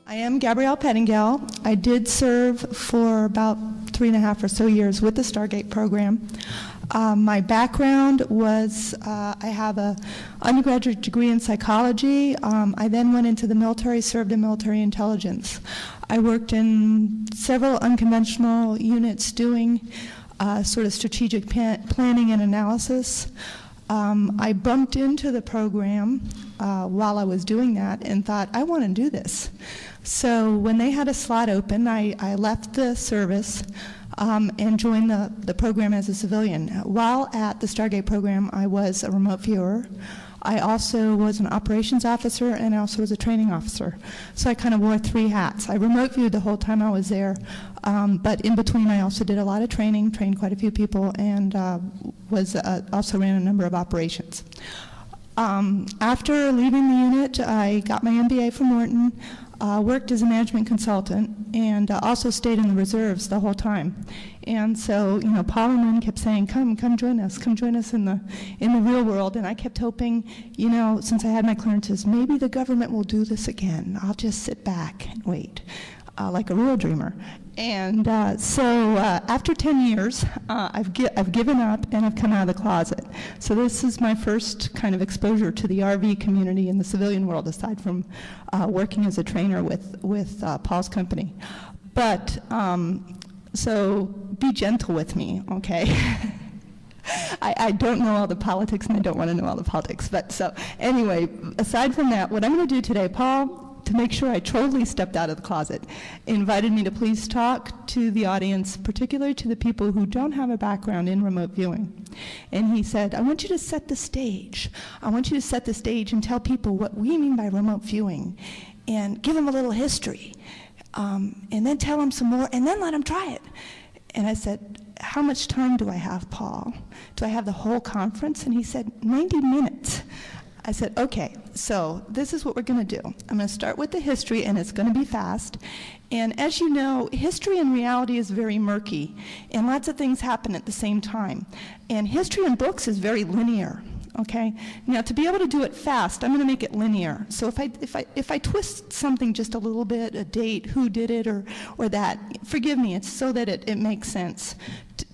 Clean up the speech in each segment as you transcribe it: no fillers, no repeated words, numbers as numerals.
I am Gabrielle Pettingell. I did serve for about 3.5 or so years with the Stargate program. My background was I have an undergraduate degree in psychology. I then went into the military, served in military intelligence. I worked in several unconventional units doing sort of strategic planning and analysis. I bumped into the program while I was doing that and thought, I want to do this. So when they had a slot open, I left the service and joined the program as a civilian. While at the Stargate program, I was a remote viewer. I also was an operations officer and I also was a training officer. So I kind of wore 3 hats. I remote viewed the whole time I was there, but in between I also did a lot of training, trained quite a few people, and also ran a number of operations. After leaving the unit, I got my MBA from Wharton, worked as a management consultant, and also stayed in the reserves the whole time. And so, you know, Paul and Lynn kept saying, come join us in the real world. And I kept hoping, you know, since I had my clearances, maybe the government will do this again. I'll just sit back and wait, like a real dreamer. And so after 10 years, I've given up and I've come out of the closet. So this is my first kind of exposure to the RV community in the civilian world, aside from working as a trainer with Paul's company. But so be gentle with me, okay? I don't know all the politics and I don't want to know all the politics. But so anyway, aside from that, what I'm going to do today, Paul, to make sure I totally stepped out of the closet, invited me to please talk to the audience, particularly to the people who don't have a background in remote viewing. And he said, I want you to set the stage. I want you to set the stage and tell people what we mean by remote viewing and give them a little history. And then tell them some more and then let them try it. And I said, how much time do I have, Paul? Do I have the whole conference? And he said, 90 minutes. I said, okay, so this is what we're going to do. I'm going to start with the history, and it's going to be fast. And as you know, history and reality is very murky, and lots of things happen at the same time. And history in books is very linear. Okay. Now, to be able to do it fast, I'm going to make it linear. So if I twist something just a little bit, a date, who did it, or that, forgive me. It's so that it makes sense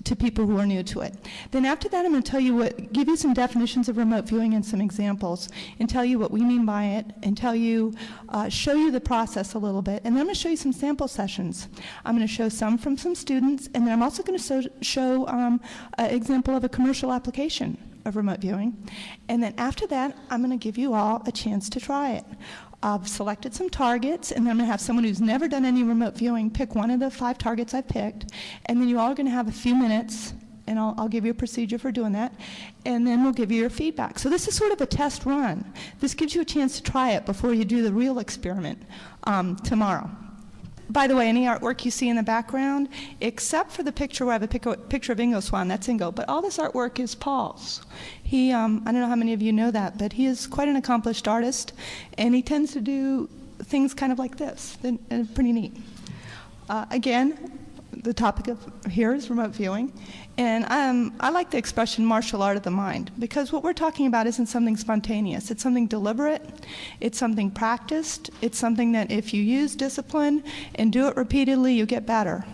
to people who are new to it. Then after that, I'm going to tell you give you some definitions of remote viewing and some examples, and tell you what we mean by it, and show you the process a little bit. And then I'm going to show you some sample sessions. I'm going to show some from some students, and then I'm also going to show an example of a commercial application of remote viewing. And then after that, I'm going to give you all a chance to try it. I've selected some targets, and then I'm going to have someone who's never done any remote viewing pick one of the 5 targets I've picked, and then you all are going to have a few minutes, and I'll give you a procedure for doing that, and then we'll give you your feedback. So this is sort of a test run. This gives you a chance to try it before you do the real experiment tomorrow. By the way, any artwork you see in the background, except for the picture where I have a picture of Ingo Swan, that's Ingo, but all this artwork is Paul's. He, I don't know how many of you know that, but he is quite an accomplished artist, and he tends to do things kind of like this, and pretty neat. Again, the topic of here is remote viewing, and I like the expression martial art of the mind, because what we're talking about isn't something spontaneous. It's something deliberate, it's something practiced, it's something that if you use discipline and do it repeatedly, you get better.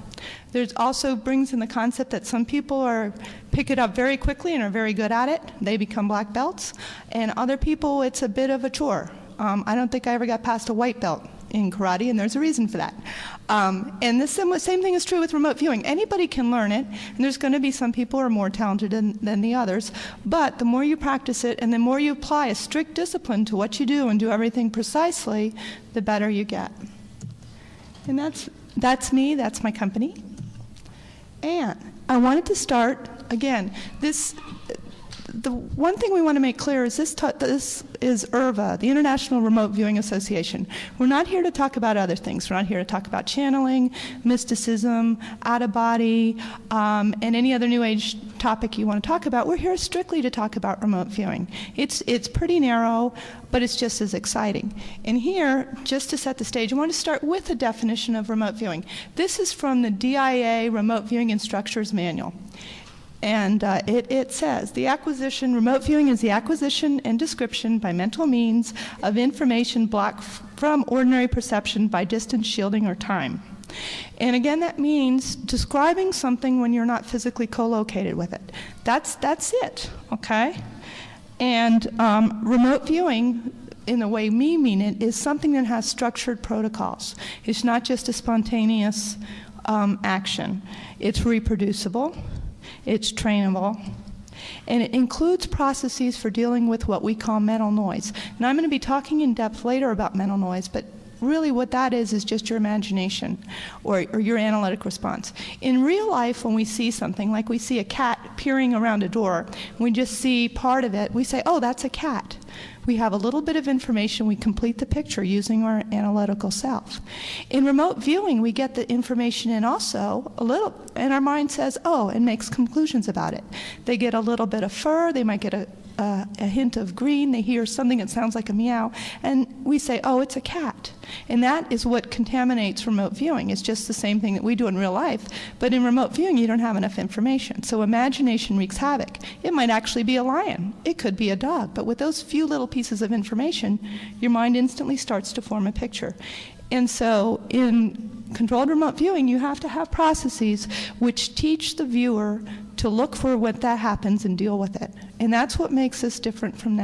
There's also brings in the concept that some people pick it up very quickly and are very good at it. They become black belts, and other people, it's a bit of a chore. I don't think I ever got past a white belt in karate, and there's a reason for that. And the same thing is true with remote viewing. Anybody can learn it, and there's going to be some people who are more talented than the others, but the more you practice it and the more you apply a strict discipline to what you do and do everything precisely, the better you get. And that's me, that's my company. And I wanted to start, again, the one thing we want to make clear is this is IRVA, the International Remote Viewing Association. We're not here to talk about other things. We're not here to talk about channeling, mysticism, out-of-body, and any other New Age topic you want to talk about. We're here strictly to talk about remote viewing. It's pretty narrow, but it's just as exciting. And here, just to set the stage, I want to start with a definition of remote viewing. This is from the DIA Remote Viewing Instructors Manual. And it says, remote viewing is the acquisition and description by mental means of information blocked from ordinary perception by distance, shielding, or time. And again, that means describing something when you're not physically co-located with it. That's it, okay? And remote viewing, in the way we mean it, is something that has structured protocols. It's not just a spontaneous action. It's reproducible. It's trainable, and it includes processes for dealing with what we call mental noise. Now, I'm going to be talking in depth later about mental noise, but really what that is just your imagination or your analytic response. In real life, when we see something, like we see a cat peering around a door, we just see part of it, we say, oh, that's a cat. We have a little bit of information, we complete the picture using our analytical self. In remote viewing, we get the information in also a little, and our mind says, oh, and makes conclusions about it. They get a little bit of fur, they might get a hint of green, they hear something that sounds like a meow, and we say, oh, it's a cat. And that is what contaminates remote viewing. It's just the same thing that we do in real life, but in remote viewing, you don't have enough information. So imagination wreaks havoc. It might actually be a lion. It could be a dog. But with those few little pieces of information, your mind instantly starts to form a picture. And so in controlled remote viewing, you have to have processes which teach the viewer to look for when that happens and deal with it. And that's what makes us different from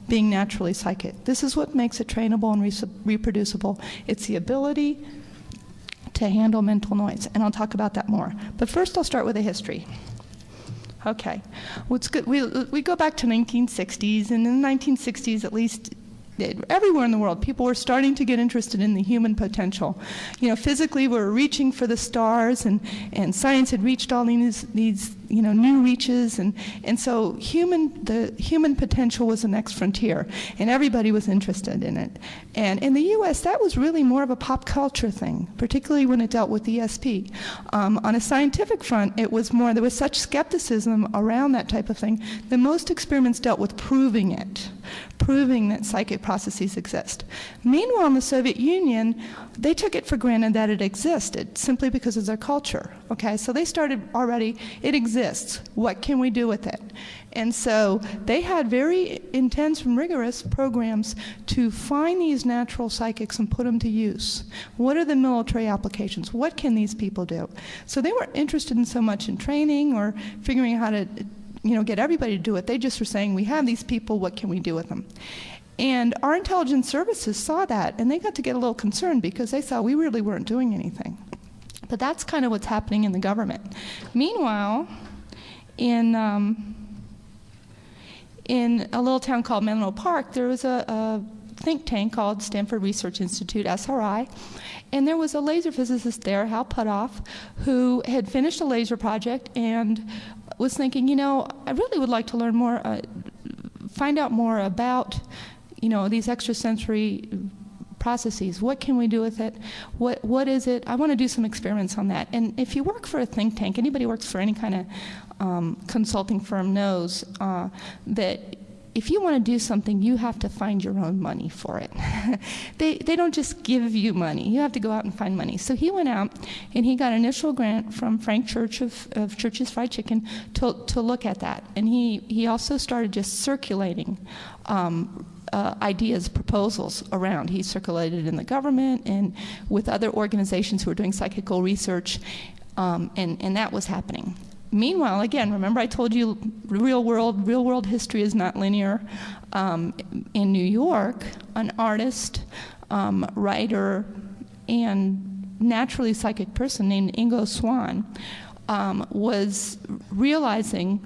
being naturally psychic. This is what makes it trainable and reproducible. It's the ability to handle mental noise, and I'll talk about that more. But first, I'll start with a history. Okay, what's good? We go back to 1960s, and in the 1960s, at least, everywhere in the world, people were starting to get interested in the human potential. You know, physically, we were reaching for the stars, and science had reached all these new reaches, and so the human potential was the next frontier, and everybody was interested in it. And in the U.S., that was really more of a pop culture thing, particularly when it dealt with ESP. On a scientific front, it was more, there was such skepticism around that type of thing that most experiments dealt with proving that psychic processes exist. Meanwhile, in the Soviet Union, they took it for granted that it existed simply because of their culture. Okay, so they started already, it exists. What can we do with it? And so they had very intense and rigorous programs to find these natural psychics and put them to use. What are the military applications? What can these people do? So they weren't interested in so much in training or figuring out how to get everybody to do it. They just were saying, we have these people, what can we do with them? And our intelligence services saw that, and they got to get a little concerned because they saw we really weren't doing anything. But that's kind of what's happening in the government. Meanwhile, in a little town called Menlo Park, there was a think tank called Stanford Research Institute, SRI, and there was a laser physicist there, Hal Puthoff, who had finished a laser project and was thinking, I really would like to learn more, find out more about, these extrasensory processes. What can we do with it? What is it? I want to do some experiments on that. And if you work for a think tank, anybody who works for any kind of consulting firm knows that if you want to do something, you have to find your own money for it. They don't just give you money. You have to go out and find money. So he went out and he got an initial grant from Frank Church of Church's Fried Chicken to look at that. And he also started just circulating ideas, proposals around. He circulated in the government and with other organizations who were doing psychical research, and that was happening. Meanwhile, again, remember I told you real world history is not linear. In New York, an artist, writer, and naturally psychic person named Ingo Swann was realizing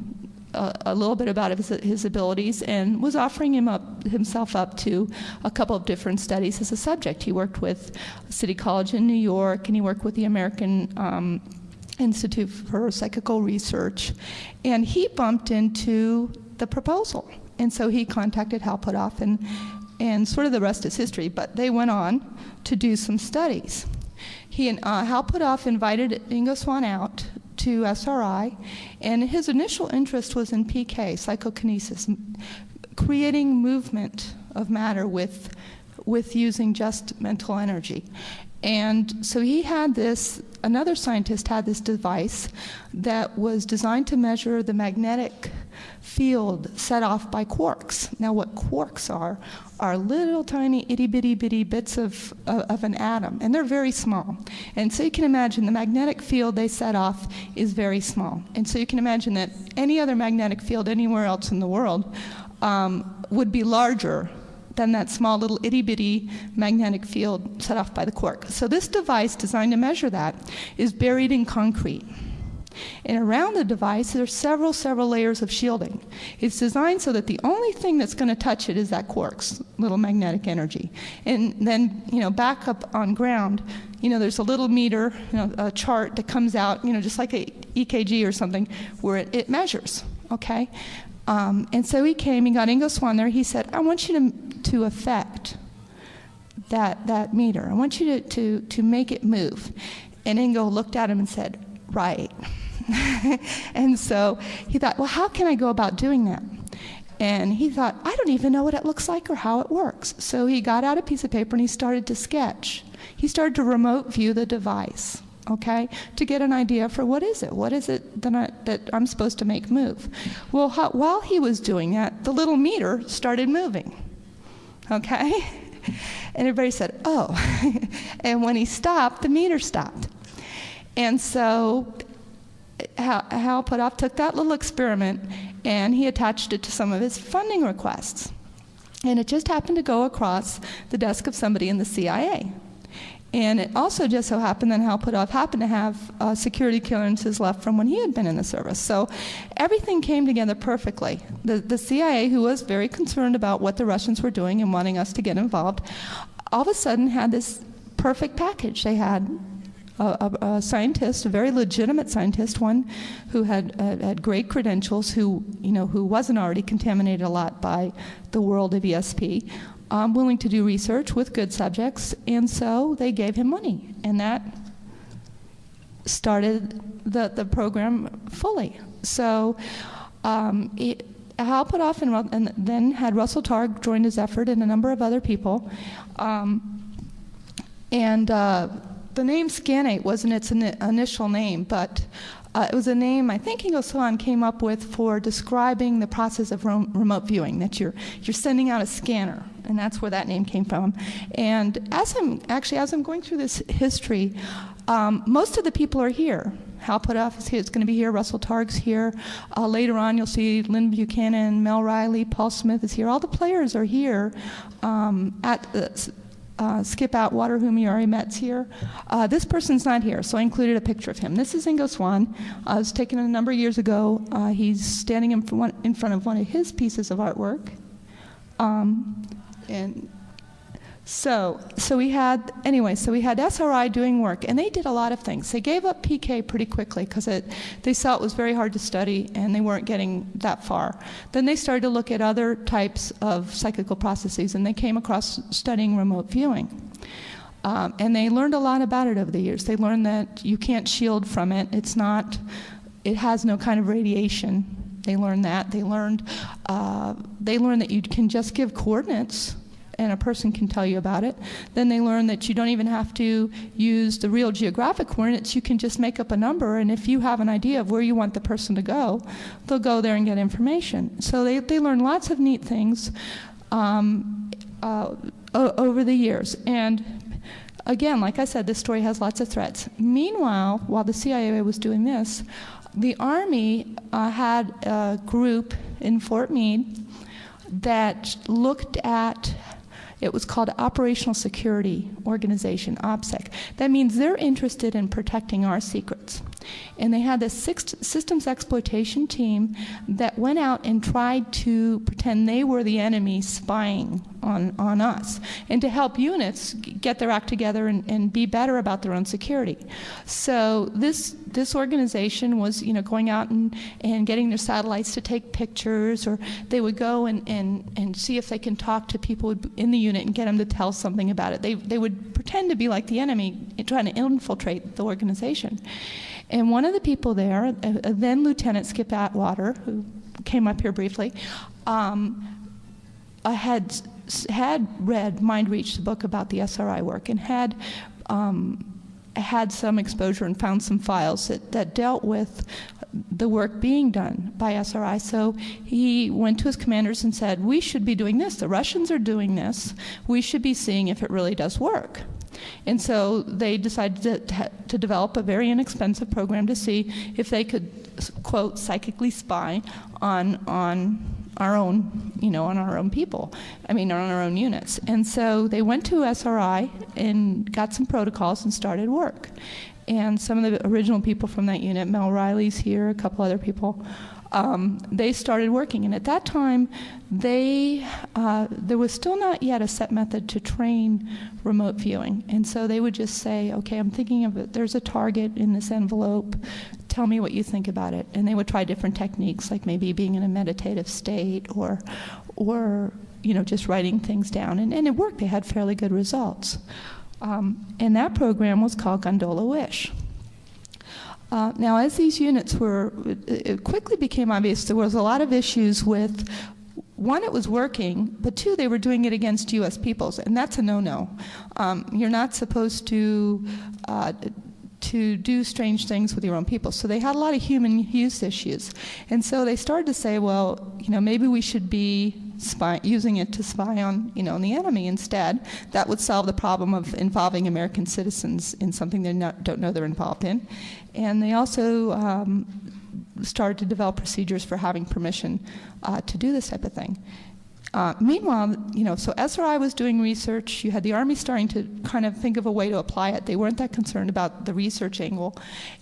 a little bit about his abilities and was offering himself up to a couple of different studies as a subject. He worked with City College in New York, and he worked with the American Institute for Psychical Research, and he bumped into the proposal. And so he contacted Hal Puthoff, and sort of the rest is history, but they went on to do some studies. Hal Puthoff invited Ingo Swann out to SRI, and his initial interest was in PK, psychokinesis, creating movement of matter with using just mental energy. And so he had this, another scientist had this device that was designed to measure the magnetic field set off by quarks. Now what quarks are little tiny itty bitty bitty bits of an atom, and they're very small. And so you can imagine the magnetic field they set off is very small. And so you can imagine that any other magnetic field anywhere else in the world would be larger than that small little itty-bitty magnetic field set off by the quark. So this device designed to measure that is buried in concrete. And around the device, there's several layers of shielding. It's designed so that the only thing that's going to touch it is that quark's little magnetic energy. And then, back up on ground, there's a little meter, a chart that comes out, just like a EKG or something, where it measures, okay? And so he came, he got Ingo Swann there. He said, I want you to affect that meter. I want you to make it move. And Ingo looked at him and said, right. And so he thought, well, how can I go about doing that? And he thought, I don't even know what it looks like or how it works. So he got out a piece of paper and he started to sketch. He started to remote view the device, okay, to get an idea for what is it that I'm supposed to make move. Well, while he was doing that, the little meter started moving, okay? And everybody said, oh. And when he stopped, the meter stopped. And so Hal Puthoff took that little experiment and he attached it to some of his funding requests. And it just happened to go across the desk of somebody in the CIA. And it also just so happened that Hal Puthoff happened to have security clearances left from when he had been in the service. So everything came together perfectly. The CIA, who was very concerned about what the Russians were doing and wanting us to get involved, all of a sudden had this perfect package. They had a scientist, a very legitimate scientist, one who had great credentials, who wasn't already contaminated a lot by the world of ESP, willing to do research with good subjects, and so they gave him money, and that started the program fully. So Hal Puthoff and then had Russell Targ joined his effort, and a number of other people, the name Scanate wasn't its initial name, but it was a name I think Ingo Swann came up with for describing the process of remote viewing, that you're sending out a scanner, and that's where that name came from. And as I'm going through this history, most of the people are here. Hal Puthoff is here, it's going to be here, Russell Targ's here. Later on you'll see Lynn Buchanan, Mel Riley, Paul Smith is here. All the players are here at the Skip Atwater, whom you already met's here. This person's not here, so I included a picture of him. This is Ingo Swann. It was taken a number of years ago. He's standing in front of one of his pieces of artwork. And so we had SRI doing work, and they did a lot of things. They gave up PK pretty quickly because they saw it was very hard to study and they weren't getting that far. Then they started to look at other types of psychical processes, and they came across studying remote viewing. And they learned a lot about it over the years. They learned that you can't shield from it. It has no kind of radiation. They learned that. They learned that you can just give coordinates and a person can tell you about it. Then they learn that you don't even have to use the real geographic coordinates. You can just make up a number, and if you have an idea of where you want the person to go, they'll go there and get information. So they learn lots of neat things over the years. And again, like I said, this story has lots of threats. Meanwhile, while the CIA was doing this, the Army had a group in Fort Meade that looked at, it was called Operational Security Organization, OPSEC. That means they're interested in protecting our secrets. And they had this systems exploitation team that went out and tried to pretend they were the enemy spying on us, and to help units get their act together and be better about their own security. So this organization was, going out and getting their satellites to take pictures, or they would go and see if they can talk to people in the unit and get them to tell something about it. They would pretend to be like the enemy, trying to infiltrate the organization. And one of the people there, then Lieutenant Skip Atwater, who came up here briefly, had read Mind Reach, the book about the SRI work, and had some exposure and found some files that dealt with the work being done by SRI. So he went to his commanders and said, we should be doing this. The Russians are doing this. We should be seeing if it really does work. And so they decided to develop a very inexpensive program to see if they could, quote, psychically spy on our own, on our own people. On our own units. And so they went to SRI and got some protocols and started work. And some of the original people from that unit, Mel Riley's here, a couple other people, they started working. And at that time, there was still not yet a set method to train remote viewing. And so they would just say, okay, I'm thinking of it. There's a target in this envelope. Tell me what you think about it. And they would try different techniques, like maybe being in a meditative state or just writing things down. And it worked. They had fairly good results. And that program was called Gondola Wish. Now, as these units it quickly became obvious there was a lot of issues with, one, it was working, but two, they were doing it against U.S. peoples, and that's a no-no. You're not supposed to do strange things with your own people. So they had a lot of human use issues. And so they started to say, well, maybe we should be using it to spy on, on the enemy instead. That would solve the problem of involving American citizens in something they don't know they're involved in. And they also started to develop procedures for having permission to do this type of thing. Meanwhile, so SRI was doing research. You had the Army starting to kind of think of a way to apply it. They weren't that concerned about the research angle.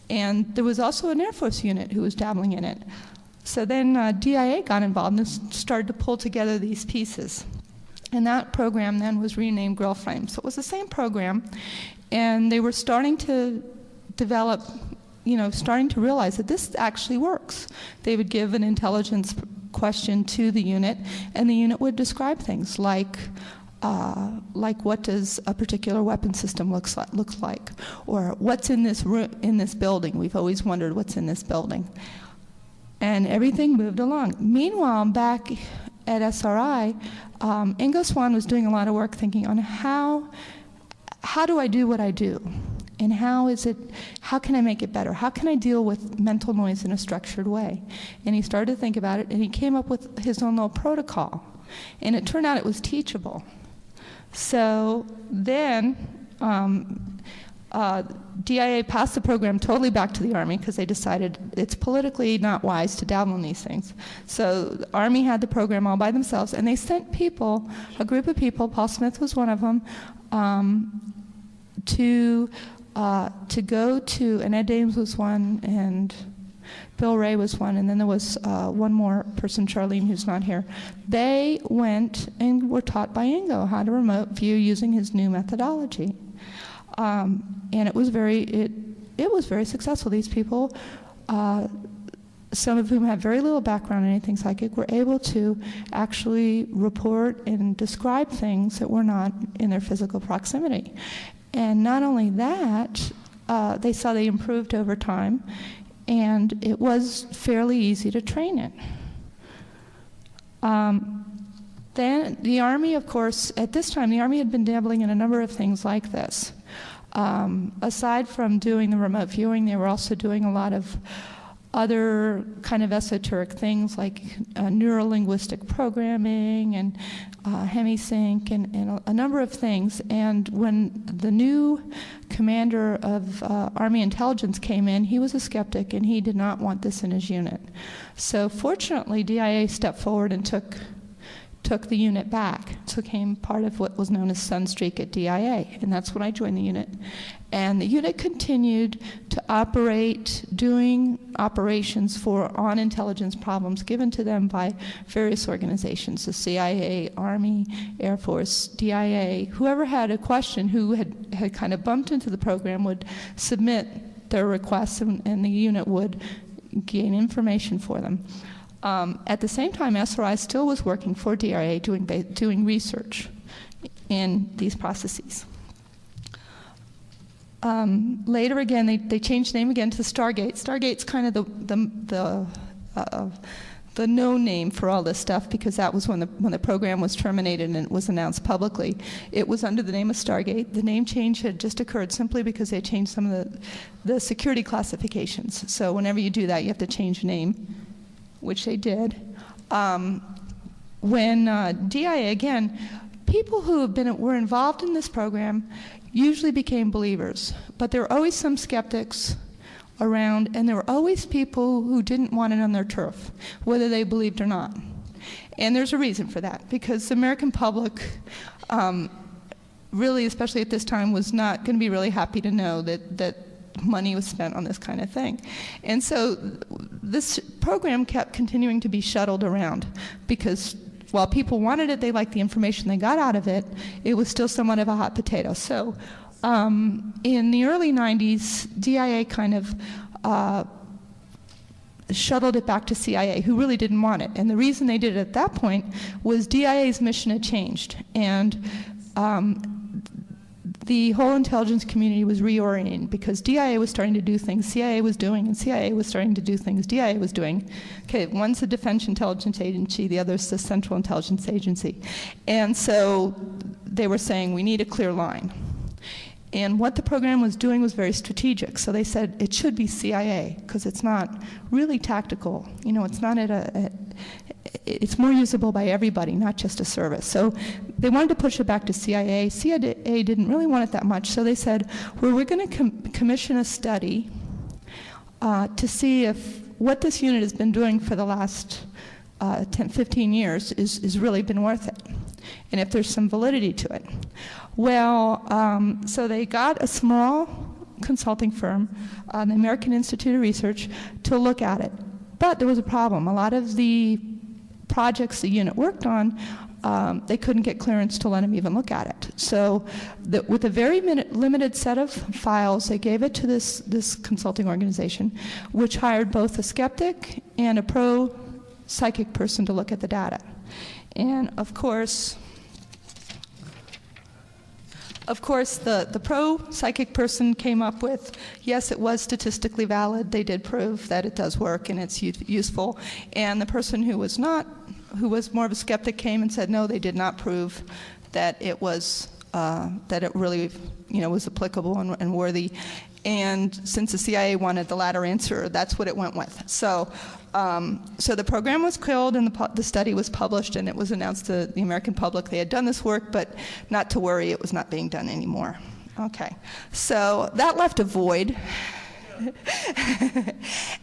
And there was also an Air Force unit who was dabbling in it. So then DIA got involved and started to pull together these pieces. And that program then was renamed Grill Frame. So it was the same program. And they were starting to develop, starting to realize that this actually works. They would give an intelligence question to the unit, and the unit would describe things like what does a particular weapon system look like, or what's in this room, in this building. We've always wondered what's in this building. And everything moved along. Meanwhile, back at SRI, Ingo Swann was doing a lot of work thinking on how do I do what I do? And how can I make it better? How can I deal with mental noise in a structured way? And he started to think about it, and he came up with his own little protocol. And it turned out it was teachable. So then DIA passed the program totally back to the Army because they decided it's politically not wise to dabble in these things. So the Army had the program all by themselves, and they sent people, a group of people, Paul Smith was one of them, to go to, and Ed Dames was one, and Bill Ray was one, and then there was one more person, Charlene, who's not here. They went and were taught by Ingo how to remote view using his new methodology. And it was very successful. These people, some of whom had very little background in anything psychic, were able to actually report and describe things that were not in their physical proximity. And not only that, they saw they improved over time, and it was fairly easy to train it. Then the Army, of course, at this time, the Army had been dabbling in a number of things like this. Aside from doing the remote viewing, they were also doing a lot of other kind of esoteric things like neuro-linguistic programming and hemisync and a number of things. And when the new commander of Army intelligence came in, he was a skeptic and he did not want this in his unit. So fortunately, DIA stepped forward and took the unit back, so became part of what was known as Sunstreak at DIA, and that's when I joined the unit. And the unit continued to operate, doing operations on intelligence problems given to them by various organizations, the CIA, Army, Air Force, DIA. Whoever had a question, who had kind of bumped into the program, would submit their requests, and the unit would gain information for them. At the same time, SRI still was working for DIA doing research in these processes. Later again, they changed the name again to Stargate. Stargate's kind of the no name for all this stuff, because that was when the program was terminated and it was announced publicly. It was under the name of Stargate. The name change had just occurred simply because they changed some of the security classifications. So whenever you do that, you have to change name, which they did. When DIA, again, people who were involved in this program usually became believers, but there were always some skeptics around, and there were always people who didn't want it on their turf, whether they believed or not. And there's a reason for that, because the American public, really, especially at this time, was not going to be really happy to know that money was spent on this kind of thing. And so this program kept continuing to be shuttled around, because while people wanted it, they liked the information they got out of it, it was still somewhat of a hot potato. So in the early 90s, DIA kind of shuttled it back to CIA, who really didn't want it. And the reason they did it at that point was DIA's mission had changed, and the whole intelligence community was reorienting, because DIA was starting to do things CIA was doing, and CIA was starting to do things DIA was doing. Okay, one's the Defense Intelligence Agency, the other's the Central Intelligence Agency. And so they were saying, we need a clear line. And what the program was doing was very strategic. So they said it should be CIA, because it's not really tactical. You know, it's not it's more usable by everybody, not just a service. So they wanted to push it back to CIA. CIA didn't really want it that much, so they said, well, we're going to commission a study to see if what this unit has been doing for the last 10, 15 years is really been worth it, and if there's some validity to it. Well, so they got a small consulting firm, the American Institute of Research, to look at it. But there was a problem. A lot of the projects the unit worked on, they couldn't get clearance to let them even look at it. So with a very limited set of files, they gave it to this consulting organization, which hired both a skeptic and a pro-psychic person to look at the data. And of course, the pro-psychic person came up with, yes, it was statistically valid. They did prove that it does work and it's useful. And the person who was more of a skeptic came and said, no, they did not prove that it was, that it really, was applicable and worthy. And since the CIA wanted the latter answer, that's what it went with. So the program was killed, and the study was published, and it was announced to the American public they had done this work, but not to worry, it was not being done anymore. Okay, so that left a void.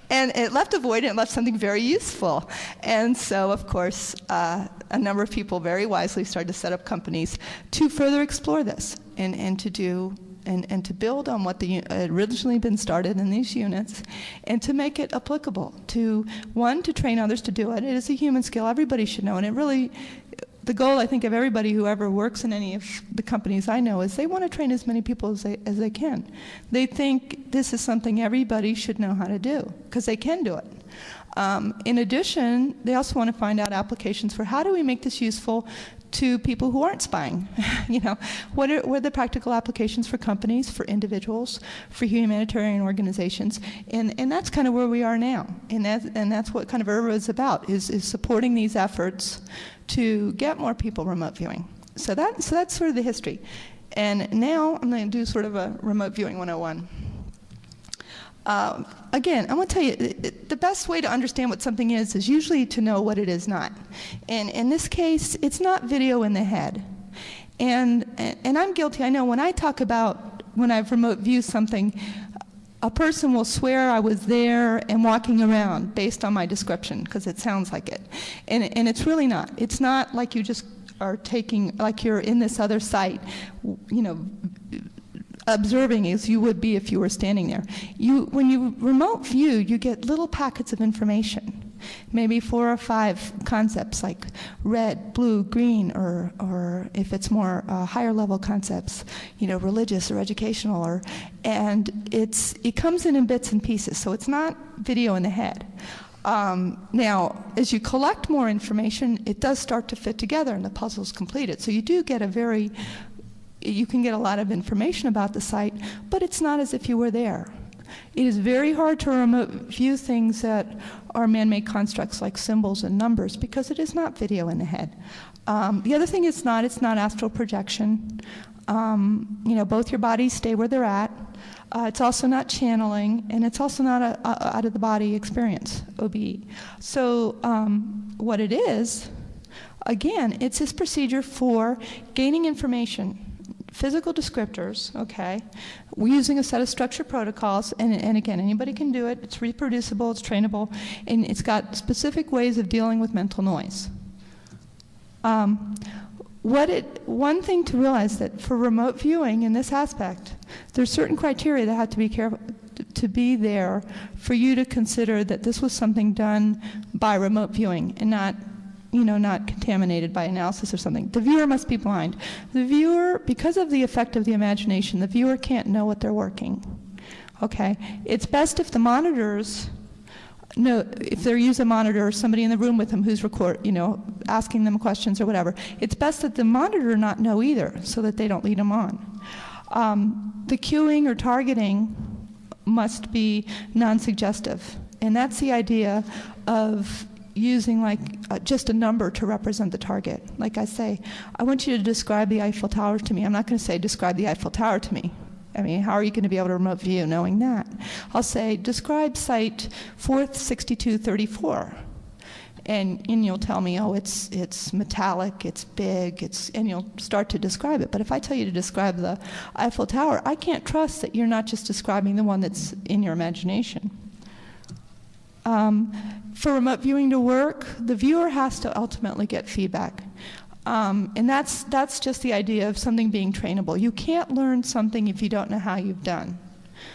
And it left a void, and it left something very useful. And so, of course, a number of people very wisely started to set up companies to further explore this and to do and to build on what had originally been started in these units, and to make it applicable to train others to do it. It is a human skill. Everybody should know. And it really, the goal, I think, of everybody who ever works in any of the companies I know is they want to train as many people as they can. They think this is something everybody should know how to do, because they can do it. In addition, they also want to find out applications for how do we make this useful to people who aren't spying. What are the practical applications for companies, for individuals, for humanitarian organizations? And that's kind of where we are now. And that's what kind of IRVA is about, is supporting these efforts to get more people remote viewing. So that's sort of the history. And now I'm going to do sort of a remote viewing 101. Again, I want to tell you, the best way to understand what something is usually to know what it is not. And in this case, it's not video in the head. And I'm guilty. I know when I talk about when I've remote viewed something, A person will swear I was there and walking around based on my description, because it sounds like it. And it's really not. It's not like you just are taking, like you're in this other site, you know, observing as you would be if you were standing there. When you remote view, you get little packets of information. Maybe 4 or 5 concepts like red, blue, green, or if it's more higher level concepts, you know, religious or educational, and it comes in bits and pieces, so it's not video in the head. Now, as you collect more information, it does start to fit together and the puzzle's completed. So you do get you can get a lot of information about the site, but it's not as if you were there. It is very hard to remote view things that are man-made constructs like symbols and numbers, because it is not video in the head. The other thing it's not astral projection. You know, both your bodies stay where they're at. It's also not channeling, and it's also not a out-of-the-body experience, OBE. So what it is, again, it's this procedure for gaining information, physical descriptors, okay? We're using a set of structured protocols, and again, anybody can do it. It's reproducible, it's trainable, and it's got specific ways of dealing with mental noise. One thing to realize that for remote viewing in this aspect, there's certain criteria that have to be careful to be there for you to consider that this was something done by remote viewing and not, you know, not contaminated by analysis or something. The viewer must be blind. The viewer, because of the effect of the imagination, the viewer can't know what they're working. Okay? It's best if the monitors know, if they use a monitor or somebody in the room with them who's asking them questions or whatever, it's best that the monitor not know either, so that they don't lead them on. The cueing or targeting must be non-suggestive, and that's the idea of using just a number to represent the target. Like I say, I want you to describe the Eiffel Tower to me. I'm not going to say describe the Eiffel Tower to me. I mean, how are you going to be able to remote view knowing that? I'll say describe site 4th 6234. And you'll tell me, oh, it's metallic, it's big, and you'll start to describe it. But if I tell you to describe the Eiffel Tower, I can't trust that you're not just describing the one that's in your imagination. For remote viewing to work, the viewer has to ultimately get feedback. And that's just the idea of something being trainable. You can't learn something if you don't know how you've done.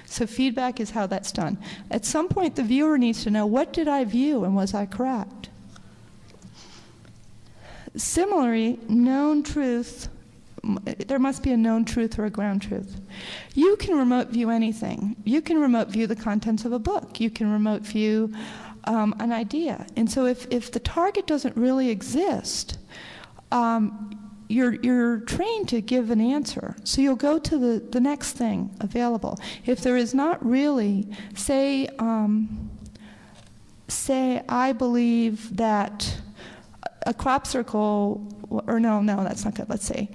So feedback is how that's done. At some point, the viewer needs to know, what did I view and was I correct? Similarly, known truth, there must be a known truth or a ground truth. You can remote view anything. You can remote view the contents of a book. You can remote view an idea. And so if the target doesn't really exist, you're trained to give an answer. So you'll go to the next thing available. If there is not really, say I believe that a crop circle, or no, that's not good, let's say.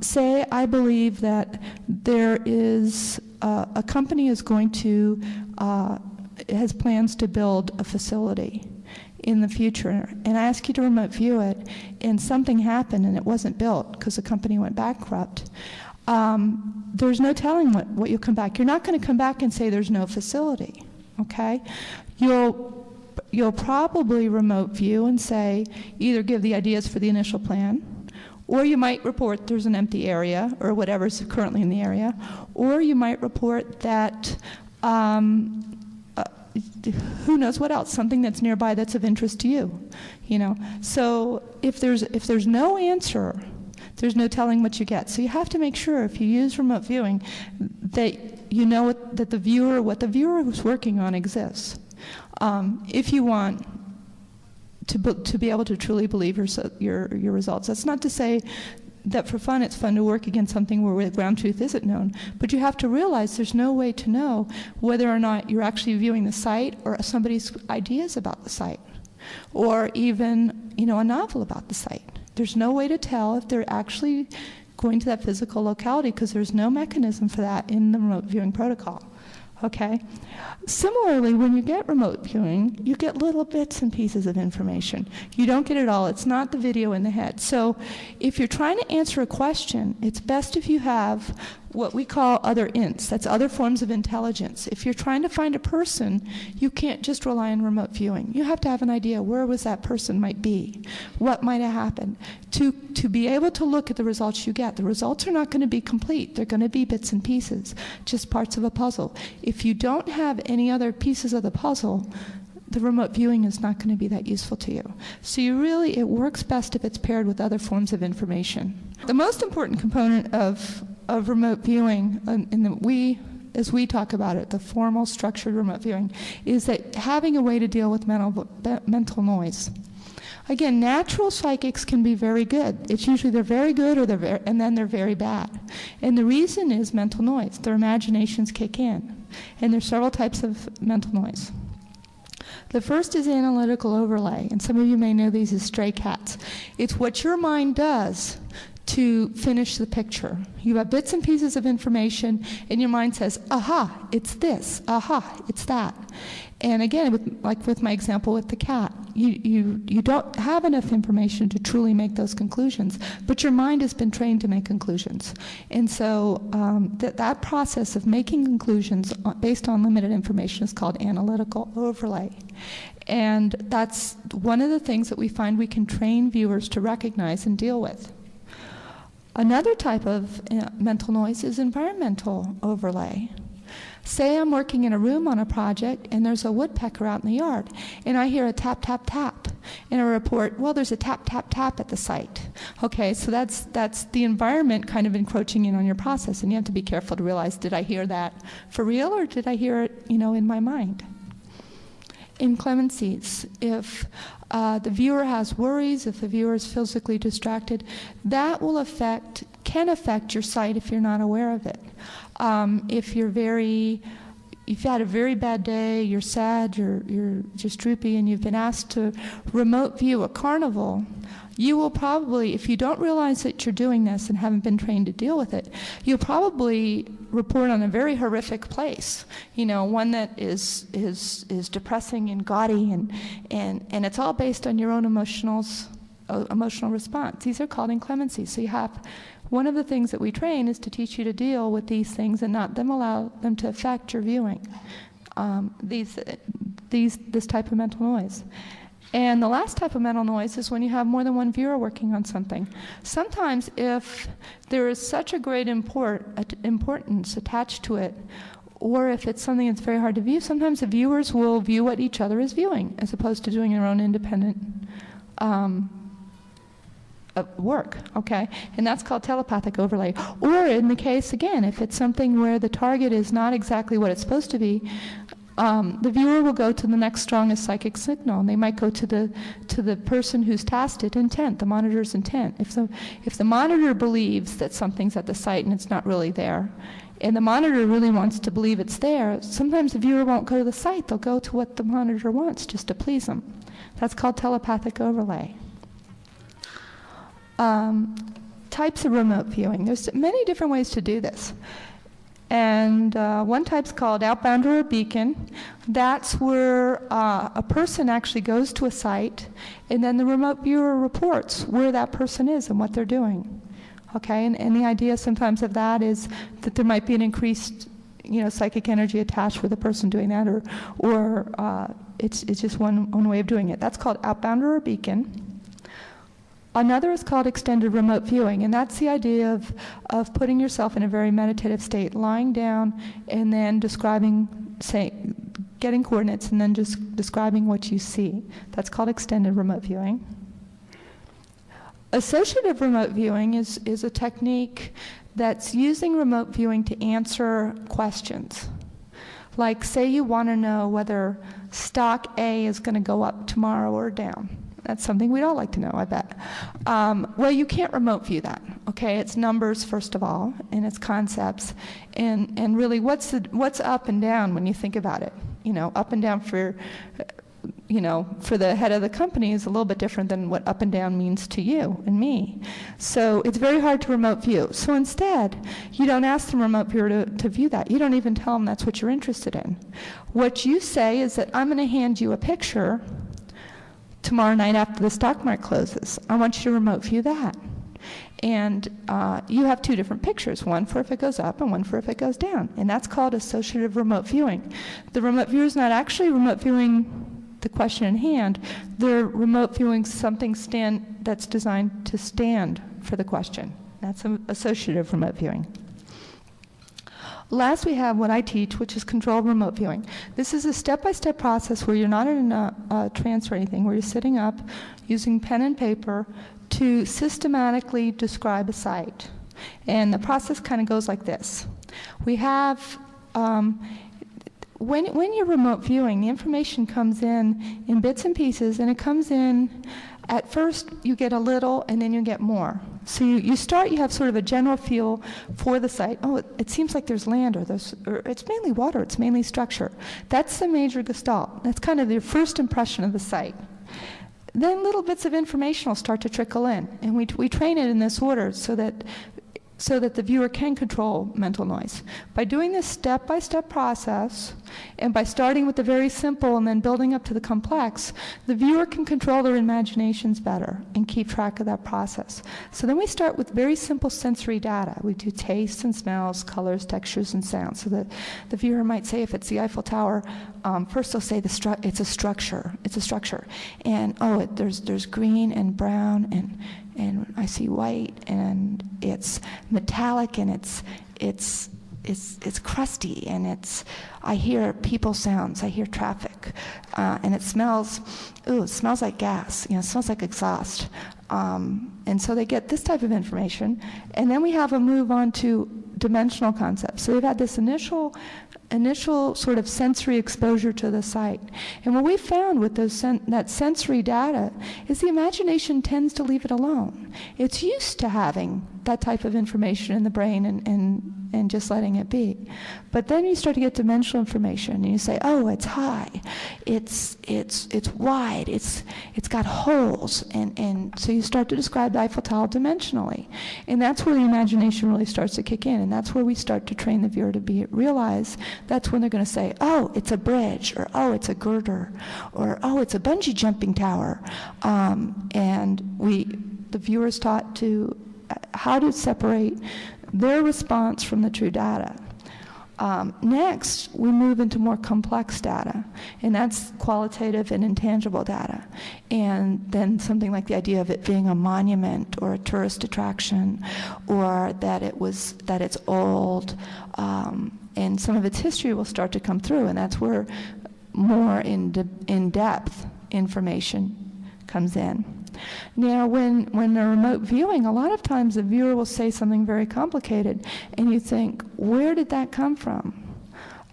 Say I believe that there is, a company is going to, has plans to build a facility in the future, and I ask you to remote view it, and something happened and it wasn't built because the company went bankrupt. There's no telling what you'll come back. You're not going to come back and say there's no facility, okay? You'll probably remote view and say, either give the ideas for the initial plan, or you might report there's an empty area or whatever's currently in the area, or you might report that who knows what else, something that's nearby that's of interest to you, you know. So if there's no answer, there's no telling what you get. So you have to make sure, if you use remote viewing, that you know what the viewer who's working on exists. If you want to be able to truly believe your results. That's not to say that for fun it's fun to work against something where the ground truth isn't known, but you have to realize there's no way to know whether or not you're actually viewing the site or somebody's ideas about the site, or even, you know, a novel about the site. There's no way to tell if they're actually going to that physical locality, because there's no mechanism for that in the remote viewing protocol. okay? Similarly, when you get remote viewing, you get little bits and pieces of information. You don't get it all. It's not the video in the head. So if you're trying to answer a question, it's best if you have what we call other ints. That's other forms of intelligence. If you're trying to find a person, you can't just rely on remote viewing. You have to have an idea where was that person might be, what might have happened. To be able to look at the results you get, the results are not going to be complete. They're going to be bits and pieces, just parts of a puzzle. If you don't have any other pieces of the puzzle, the remote viewing is not going to be that useful to you. So it works best if it's paired with other forms of information. The most important component of remote viewing, as we talk about it, the formal structured remote viewing, is that having a way to deal with mental noise. Again, natural psychics can be very good. It's usually they're very good and then they're very bad. And the reason is mental noise. Their imaginations kick in. And there's several types of mental noise. The first is analytical overlay, and some of you may know these as stray cats. It's what your mind does to finish the picture. You have bits and pieces of information, and your mind says, aha, it's this, aha, it's that. And again, with my example with the cat, you don't have enough information to truly make those conclusions, but your mind has been trained to make conclusions. And so that process of making conclusions based on limited information is called analytical overlay. And that's one of the things that we find we can train viewers to recognize and deal with. Another type of mental noise is environmental overlay. Say I'm working in a room on a project and there's a woodpecker out in the yard and I hear a tap, tap, tap in a report, well, there's a tap, tap, tap at the site. Okay, so that's the environment kind of encroaching in on your process, and you have to be careful to realize, did I hear that for real or did I hear it, in my mind? Inclemencies, if the viewer has worries, if the viewer is physically distracted, that can affect your sight if you're not aware of it. If you've had a very bad day, you're sad, you're just droopy, and you've been asked to remote view a carnival, you will probably, if you don't realize that you're doing this and haven't been trained to deal with it, you'll probably report on a very horrific place, one that is depressing and gaudy, and it's all based on your own emotional response. These are called inclemencies. So one of the things that we train is to teach you to deal with these things and not allow them to affect your viewing. This type of mental noise. And the last type of mental noise is when you have more than one viewer working on something. Sometimes if there is such a great importance attached to it, or if it's something that's very hard to view, sometimes the viewers will view what each other is viewing, as opposed to doing their own independent work, okay? And that's called telepathic overlay. Or in the case, again, if it's something where the target is not exactly what it's supposed to be, the viewer will go to the next strongest psychic signal, and they might go to the person who's tasked it intent, the monitor's intent. If the monitor believes that something's at the site and it's not really there, and the monitor really wants to believe it's there, sometimes the viewer won't go to the site. They'll go to what the monitor wants just to please them. That's called telepathic overlay. Types of remote viewing. There's many different ways to do this. And one type's called outbounder or beacon. That's where a person actually goes to a site, and then the remote viewer reports where that person is and what they're doing. Okay, and the idea sometimes of that is that there might be an increased, psychic energy attached with the person doing that, or it's just one way of doing it. That's called outbounder or beacon. Another is called extended remote viewing, and that's the idea of putting yourself in a very meditative state, lying down and then getting coordinates and then just describing what you see. That's called extended remote viewing. Associative remote viewing is a technique that's using remote viewing to answer questions. Like, say you want to know whether stock A is going to go up tomorrow or down. That's something we'd all like to know, I bet. Well, you can't remote view that, okay? It's numbers, first of all, and it's concepts. And really, what's up and down when you think about it? Up and down for for the head of the company is a little bit different than what up and down means to you and me. So it's very hard to remote view. So instead, you don't ask the remote viewer to view that. You don't even tell them that's what you're interested in. What you say is that I'm going to hand you a picture tomorrow night after the stock market closes. I want you to remote view that. And you have two different pictures, one for if it goes up and one for if it goes down. And that's called associative remote viewing. The remote viewer is not actually remote viewing the question in hand. They're remote viewing something that's designed to stand for the question. That's associative remote viewing. Last, we have what I teach, which is controlled remote viewing. This is a step-by-step process where you're not in a trance or anything, where you're sitting up using pen and paper to systematically describe a site. And the process kind of goes like this. We have, when you're remote viewing, the information comes in bits and pieces, and it comes in, at first you get a little and then you get more. So you have sort of a general feel for the site. Oh, it seems like there's land, or it's mainly water, it's mainly structure. That's the major gestalt. That's kind of your first impression of the site. Then little bits of information will start to trickle in, and we train it in this order so that the viewer can control mental noise. By doing this step-by-step process, and by starting with the very simple and then building up to the complex, the viewer can control their imaginations better and keep track of that process. So then we start with very simple sensory data. We do tastes and smells, colors, textures, and sounds. So that the viewer might say, if it's the Eiffel Tower, first they'll say it's a structure. It's a structure. And there's green and brown and I see white, and it's metallic, and it's crusty, and I hear people sounds, I hear traffic, and it smells like gas, it smells like exhaust. And so they get this type of information, and then we have a move on to dimensional concepts. So they've had this initial sort of sensory exposure to the site. And what we found with that sensory data is the imagination tends to leave it alone. It's used to having that type of information in the brain and just letting it be. But then you start to get dimensional information, and you say, oh, it's high, it's wide, it's got holes, and so you start to describe the Eiffel Tower dimensionally. And that's where the imagination really starts to kick in, and that's where we start to train the viewer to realize that's when they're going to say, oh, it's a bridge, or oh, it's a girder, or oh, it's a bungee jumping tower. And the viewer's taught how to separate their response from the true data. Next, we move into more complex data, and that's qualitative and intangible data. And then something like the idea of it being a monument or a tourist attraction, or that it's old, and some of its history will start to come through, and that's where more in-depth information comes in. Now, when they're remote viewing, a lot of times the viewer will say something very complicated, and you think, where did that come from?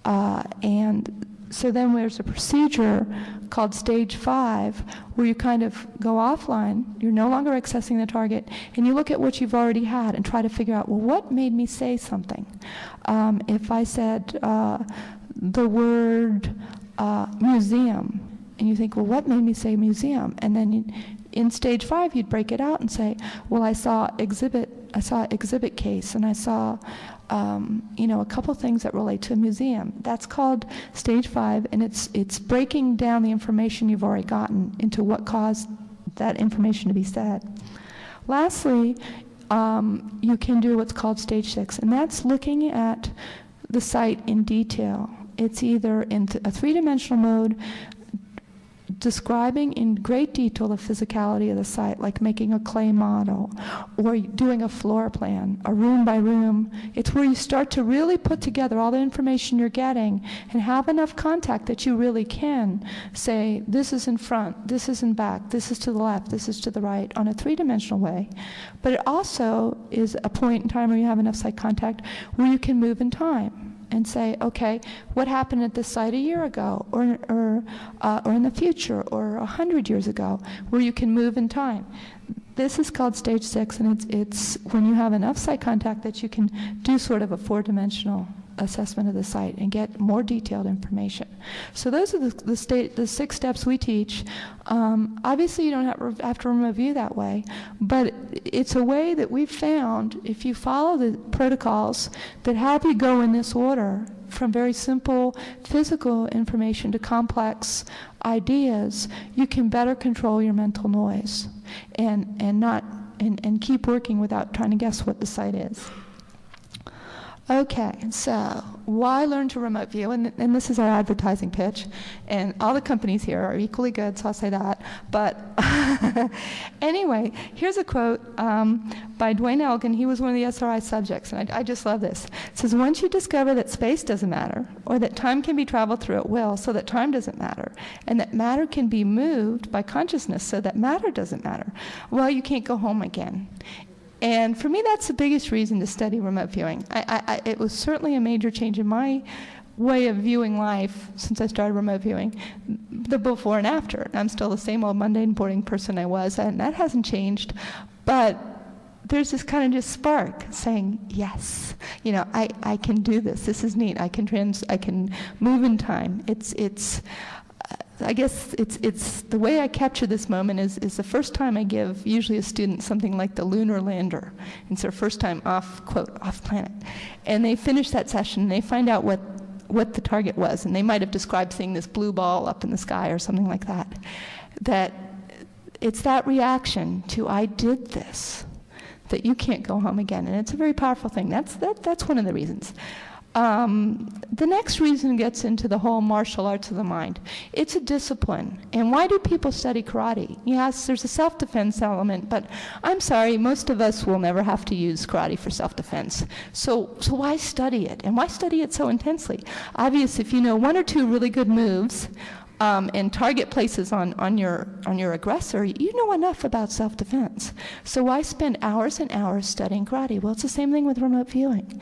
And so then there's a procedure called stage 5, where you kind of go offline, you're no longer accessing the target, and you look at what you've already had and try to figure out, well, what made me say something? If I said the word museum, and you think, well, what made me say museum? And then in stage 5, you'd break it out and say, well, I saw exhibit case, and I saw a couple things that relate to a museum. That's called stage 5, and it's breaking down the information you've already gotten into what caused that information to be said. Lastly, you can do what's called stage 6, and that's looking at the site in detail. It's either in a three-dimensional mode, describing in great detail the physicality of the site, like making a clay model, or doing a floor plan, a room by room. It's where you start to really put together all the information you're getting and have enough contact that you really can say, this is in front, this is in back, this is to the left, this is to the right, on a three-dimensional way. But it also is a point in time where you have enough site contact where you can move in time and say, okay, what happened at this site a year ago, or in the future, or 100 years ago, where you can move in time. This is called stage 6, and it's when you have enough site contact that you can do sort of a four-dimensional assessment of the site and get more detailed information. So those are the 6 steps we teach. Obviously, you don't have to remote view that way, but it's a way that we've found, if you follow the protocols that have you go in this order, from very simple physical information to complex ideas, you can better control your mental noise and keep working without trying to guess what the site is. Okay, so why learn to remote view? And this is our advertising pitch. And all the companies here are equally good, so I'll say that. But anyway, here's a quote by Dwayne Elgin. He was one of the SRI subjects, and I just love this. It says, once you discover that space doesn't matter, or that time can be traveled through at will so that time doesn't matter, and that matter can be moved by consciousness so that matter doesn't matter, well, you can't go home again. And for me, that's the biggest reason to study remote viewing. It was certainly a major change in my way of viewing life since I started remote viewing, the before and after. I'm still the same old mundane, boring person I was, and that hasn't changed. But there's this kind of just spark saying, yes, you know, I can do this. This is neat. I can move in time. I guess it's the way I capture this moment is the first time I give usually a student something like the lunar lander. It's their first time off, quote, off planet. And they finish that session and they find out what the target was. And they might have described seeing this blue ball up in the sky or something like that. That it's that reaction to I did this, that you can't go home again. And it's a very powerful thing. That's one of the reasons. The next reason gets into the whole martial arts of the mind. It's a discipline. And why do people study karate? Yes, there's a self-defense element, but I'm sorry, most of us will never have to use karate for self-defense. So why study it? And why study it so intensely? Obviously, if you know 1 or 2 really good moves, and target places on your aggressor, you know enough about self-defense. So why spend hours and hours studying karate? Well, it's the same thing with remote viewing.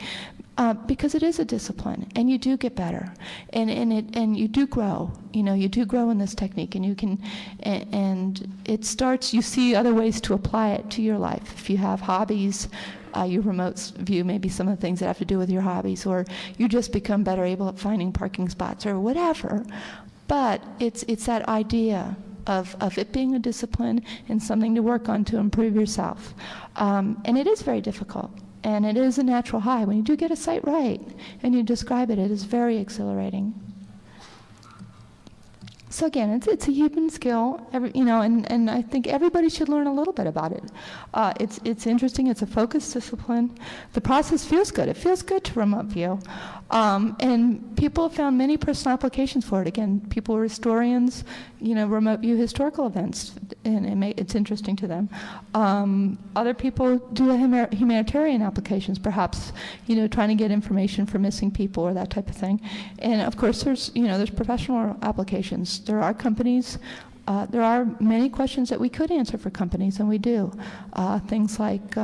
Because it is a discipline, and you do get better, and you do grow. You know, you do grow in this technique, and you can, and it starts. You see other ways to apply it to your life. If you have hobbies, you remote view maybe some of the things that have to do with your hobbies, or you just become better able at finding parking spots or whatever. But it's that idea of it being a discipline and something to work on to improve yourself, and it is very difficult. And it is a natural high. When you do get a site right and you describe it, it is very exhilarating. So again, it's a human skill, and I think everybody should learn a little bit about it. It's interesting. It's a focused discipline. The process feels good. It feels good to remote view, and people have found many personal applications for it. Again, people are historians, remote view historical events, and it's interesting to them. Other people do humanitarian applications, perhaps, trying to get information for missing people or that type of thing. And of course, there's professional applications. There are companies, there are many questions that we could answer for companies, and we do. Things like,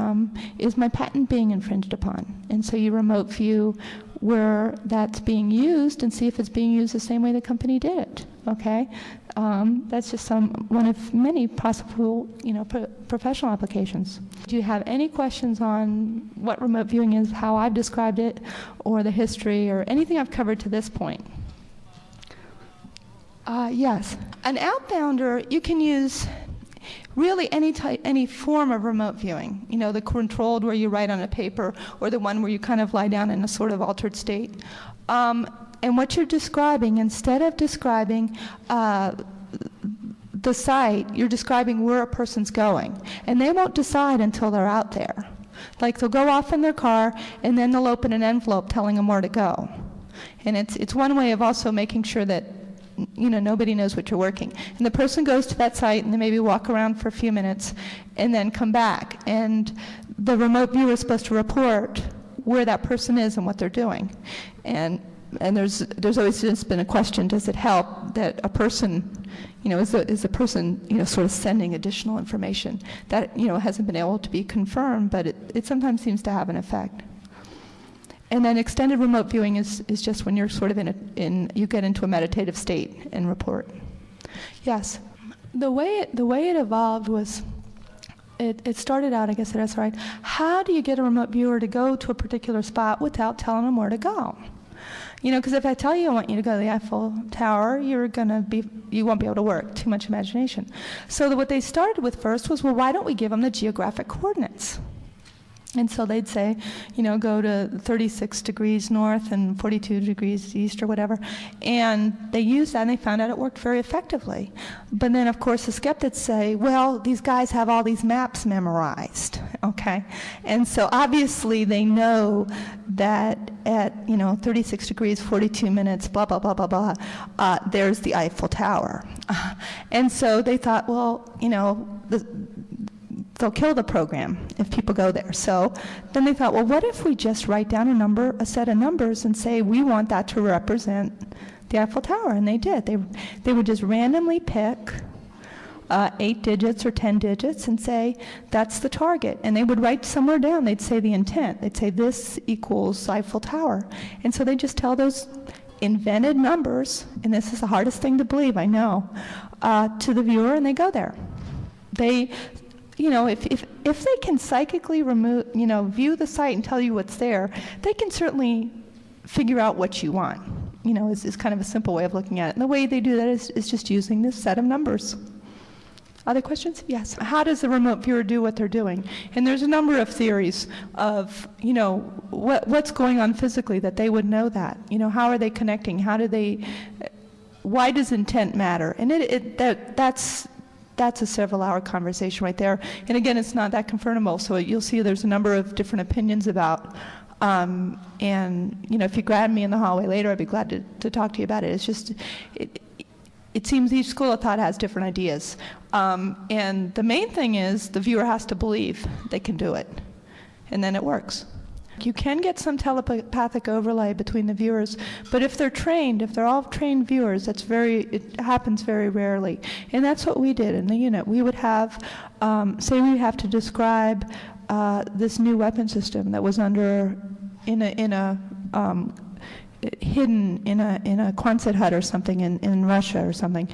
is my patent being infringed upon? And so you remote view where that's being used and see if it's being used the same way the company did it, okay? That's just one of many possible, professional applications. Do you have any questions on what remote viewing is, how I've described it, or the history, or anything I've covered to this point? Yes. An outbounder, you can use really any form of remote viewing. The controlled where you write on a paper, or the one where you kind of lie down in a sort of altered state. And what you're describing, instead of describing the site, you're describing where a person's going. And they won't decide until they're out there. Like they'll go off in their car, and then they'll open an envelope telling them where to go. And it's one way of also making sure that nobody knows what you're working. And the person goes to that site, and they maybe walk around for a few minutes and then come back. And the remote viewer is supposed to report where that person is and what they're doing. And there's always just been a question, does it help that a person, is a person, sort of sending additional information? That, hasn't been able to be confirmed, but it sometimes seems to have an effect. And then extended remote viewing is just when you're sort of you get into a meditative state and report. Yes. The way it evolved was, it started out, I guess that's right. How do you get a remote viewer to go to a particular spot without telling them where to go? You know, because if I tell you I want you to go to the Eiffel Tower, you won't be able to work, too much imagination. So what they started with first was, well, why don't we give them the geographic coordinates? And so they'd say, you know, go to 36 degrees north and 42 degrees east or whatever. And they used that and they found out it worked very effectively. But then, of course, the skeptics say, well, these guys have all these maps memorized, okay? And so obviously they know that at, you know, 36 degrees, 42 minutes, blah, blah, blah, blah, blah, there's the Eiffel Tower. And so they thought, well, you know, they'll kill the program if people go there. So then they thought, well, what if we just write down a set of numbers and say we want that to represent the Eiffel Tower? And they did. They would just randomly pick 8 digits or 10 digits and say that's the target. And they would write somewhere down. They'd say the intent. They'd say this equals Eiffel Tower. And so they just tell those invented numbers, and this is the hardest thing to believe, I know, to the viewer, and they go there. You know, if they can psychically view the site and tell you what's there, they can certainly figure out what you want. You know, is kind of a simple way of looking at it. And the way they do that is just using this set of numbers. Other questions? Yes. How does the remote viewer do what they're doing? And there's a number of theories of, you know, what's going on physically that they would know that. You know, how are they connecting? Why does intent matter? And that's a several-hour conversation right there. And again, it's not that confirmable, so you'll see there's a number of different opinions about. And you know, if you grab me in the hallway later, I'd be glad to talk to you about it. It's just, it seems each school of thought has different ideas. And the main thing is the viewer has to believe they can do it, and then it works. You can get some telepathic overlay between the viewers, but if they're all trained viewers, it happens very rarely. And that's what we did in the unit. We would have, say we have to describe this new weapon system that was hidden in a Quonset hut or something in Russia or something.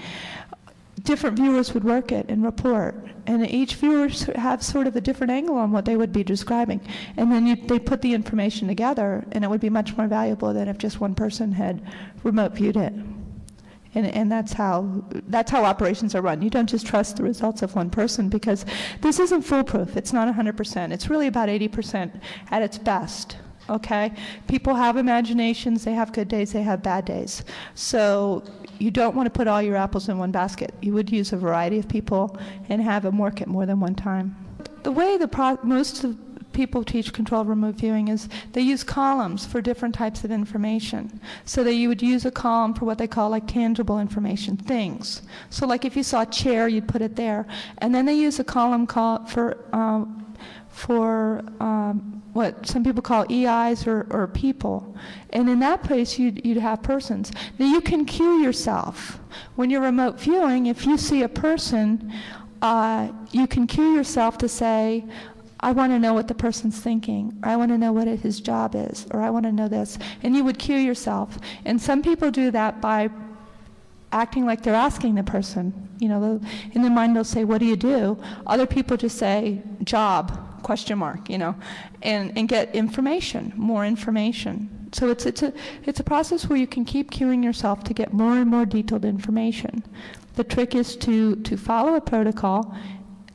Different viewers would work it and report, and each viewer have sort of a different angle on what they would be describing, and then they put the information together, and it would be much more valuable than if just one person had remote viewed it. And that's how operations are run. You don't just trust the results of one person, because this isn't foolproof. It's not 100%. It's really about 80% at its best. Okay? People have imaginations, they have good days, they have bad days. So you don't want to put all your apples in one basket. You would use a variety of people and have them work it more than one time. The way most of people teach controlled remote viewing is they use columns for different types of information. So you would use a column for what they call like tangible information, things. So like if you saw a chair, you'd put it there. And then they use a column for what some people call EIs or people. And in that place, you'd have persons. Now you can cue yourself. When you're remote viewing, if you see a person, you can cue yourself to say, I want to know what the person's thinking, or I want to know what his job is, or I want to know this. And you would cue yourself. And some people do that by acting like they're asking the person. You know, in their mind they'll say, what do you do? Other people just say, job, ? You know, and get information, more information. So it's a process where you can keep cueing yourself to get more and more detailed information. The trick is to follow a protocol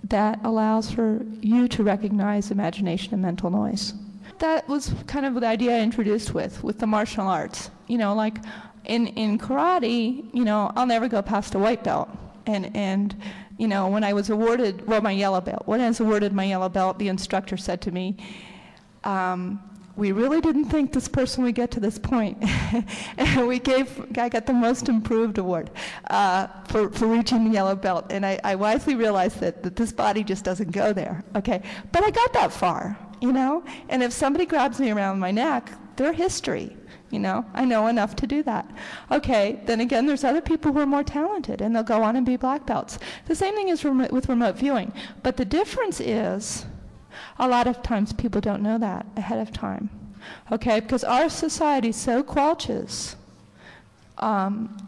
that allows for you to recognize imagination and mental noise. That was kind of the idea I introduced with the martial arts. You know, like in karate, you know, I'll never go past a white belt. And you know, when I was awarded, my yellow belt, when I was awarded my yellow belt, the instructor said to me, we really didn't think this person would get to this point. And I got the most improved award for reaching the yellow belt. And I wisely realized that this body just doesn't go there, okay? But I got that far, you know? And if somebody grabs me around my neck, they're history. You know, I know enough to do that. Okay, then again, there's other people who are more talented, and they'll go on and be black belts. The same thing is with remote viewing. But the difference is, a lot of times people don't know that ahead of time. Okay, because our society so squelches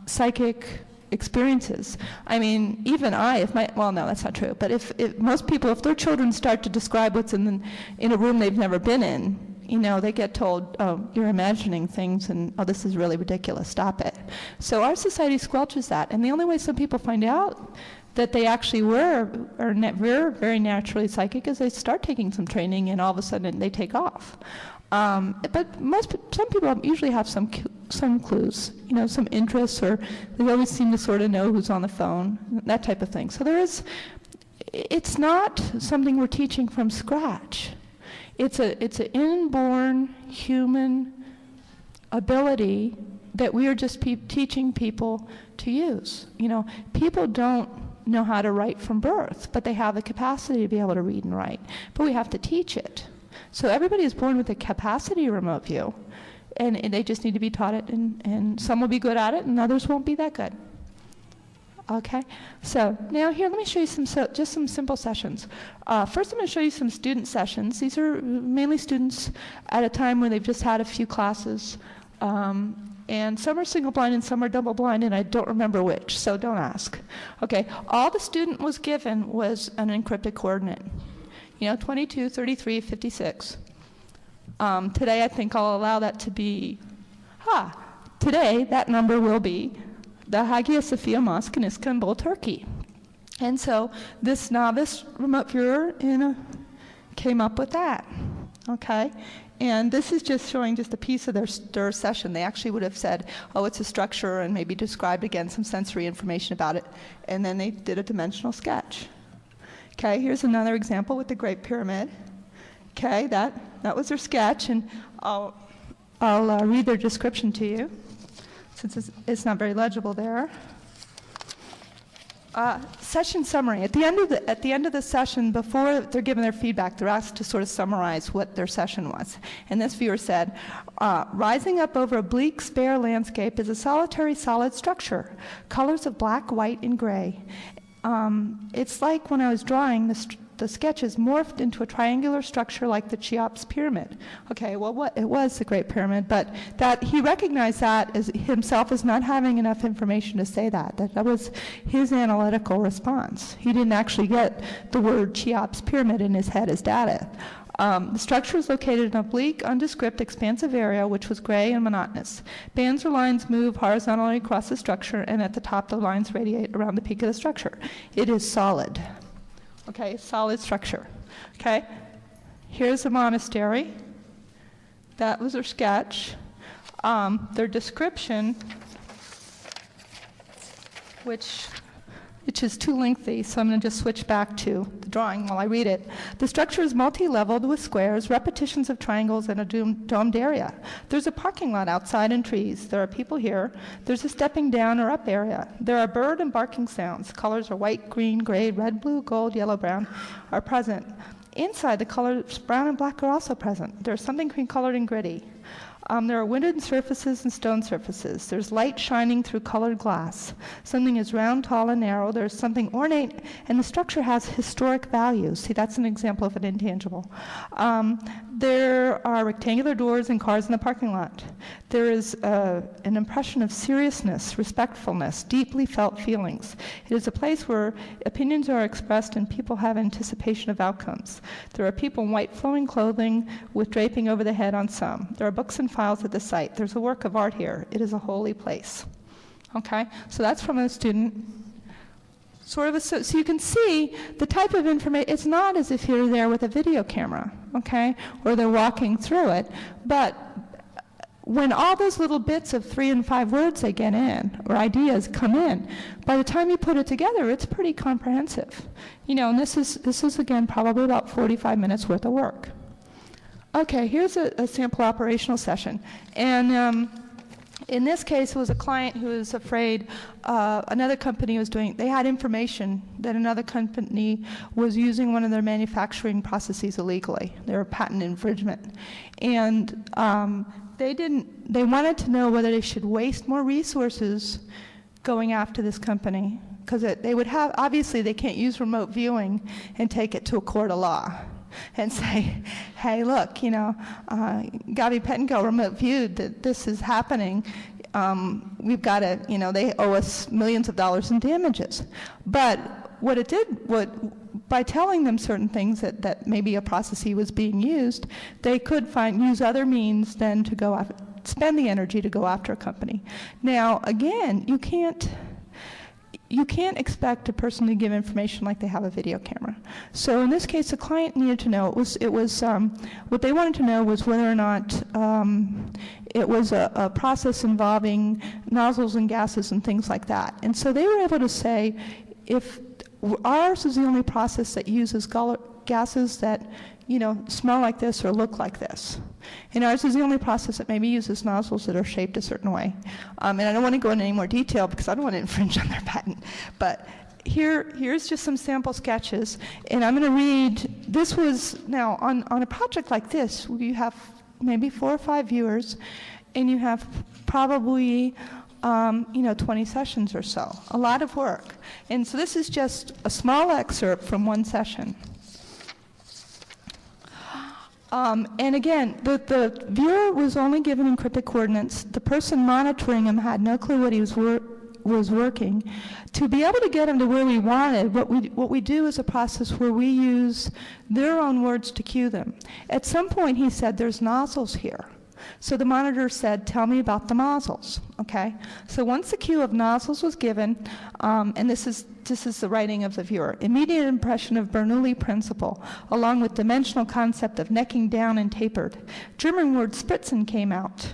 psychic experiences. I mean, even well, no, that's not true. But if most people, if their children start to describe what's in a room they've never been in, they get told, oh, you're imagining things, and oh, this is really ridiculous, stop it. So our society squelches that, and the only way some people find out that they actually were very naturally psychic is they start taking some training, and all of a sudden they take off. But some people usually have some clues, some interests, or they always seem to sort of know who's on the phone, that type of thing. So it's not something we're teaching from scratch. It's an inborn human ability that we are just teaching people to use. People don't know how to write from birth, but they have the capacity to be able to read and write. But we have to teach it. So everybody is born with the capacity to remote view, and they just need to be taught it, and some will be good at it, and others won't be that good. Okay, so now here, let me show you just some simple sessions. First, I'm going to show you some student sessions. These are mainly students at a time when they've just had a few classes, and some are single blind and some are double blind, and I don't remember which, so don't ask. Okay, all the student was given was an encrypted coordinate. 22, 33, 56. Today, I think I'll allow that to be, today, that number will be the Hagia Sophia Mosque in Istanbul, Turkey. And so this novice remote viewer came up with that, okay? And this is just showing just a piece of their session. They actually would have said, oh, it's a structure, and maybe described again some sensory information about it, and then they did a dimensional sketch. Okay, here's another example with the Great Pyramid. Okay, that was their sketch, and I'll read their description to you, since it's not very legible there. Session summary. At the end of the session, before they're given their feedback, they're asked to sort of summarize what their session was. And this viewer said, rising up over a bleak, spare landscape is a solitary, solid structure, colors of black, white, and gray. It's like when I was drawing, the sketches morphed into a triangular structure like the Cheops pyramid. Okay, well, it was the Great Pyramid, but that he recognized that as himself as not having enough information to say that was his analytical response. He didn't actually get the word Cheops pyramid in his head as data. The structure is located in a bleak, undescript, expansive area which was gray and monotonous. Bands or lines move horizontally across the structure, and at the top the lines radiate around the peak of the structure. It is solid. Okay, solid structure. Okay, here's a monastery. That was their sketch. Their description, which is too lengthy, so I'm going to just switch back to the drawing while I read it. The structure is multi-leveled with squares, repetitions of triangles, and a domed area. There's a parking lot outside and trees. There are people here. There's a stepping down or up area. There are bird and barking sounds. Colors are white, green, gray, red, blue, gold, yellow, brown are present. Inside, the colors brown and black are also present. There's something cream-colored and gritty. There are wooden surfaces and stone surfaces. There's light shining through colored glass. Something is round, tall, and narrow. There's something ornate, and the structure has historic value. See, that's an example of an intangible. There are rectangular doors and cars in the parking lot. There is an impression of seriousness, respectfulness, deeply felt feelings. It is a place where opinions are expressed and people have anticipation of outcomes. There are people in white flowing clothing with draping over the head on some. There are books and files at the site. There's a work of art here. It is a holy place. Okay, so that's from a student. So you can see the type of information. It's not as if you're there with a video camera, okay, or they're walking through it, but when all those little bits of 3 and 5 words they get in, or ideas come in, by the time you put it together, it's pretty comprehensive. And this is again probably about 45 minutes worth of work. Okay, here's a sample operational session, and in this case, it was a client who was afraid another company was they had information that another company was using one of their manufacturing processes illegally. They were patent infringement. And they wanted to know whether they should waste more resources going after this company, because they would have, obviously they can't use remote viewing and take it to a court of law and say, hey, look, Gabrielle Pettingell remote viewed that this is happening. We've got to, they owe us millions of dollars in damages. But what by telling them certain things that maybe a processee was being used, they could use other means than to go after, spend the energy to go after a company. Now, again, you can't expect a person to give information like they have a video camera. So in this case, the client needed to know, what they wanted to know was whether or not it was a process involving nozzles and gases and things like that. And so they were able to say, if ours is the only process that uses gases that, smell like this or look like this. And ours is the only process that maybe uses nozzles that are shaped a certain way. And I don't want to go into any more detail because I don't want to infringe on their patent. But here's just some sample sketches. And I'm going to read, this was, now on a project like this, you have maybe 4 or 5 viewers, and you have probably 20 sessions or so, a lot of work. And so this is just a small excerpt from one session. And again, the viewer was only given encrypted coordinates. The person monitoring him had no clue what he was working. To be able to get him to where we wanted, what we do is a process where we use their own words to cue them. At some point he said, there's nozzles here. So the monitor said, tell me about the nozzles, okay? So once the cue of nozzles was given, and this is the writing of the viewer, immediate impression of Bernoulli principle, along with dimensional concept of necking down and tapered. German word spritzen came out,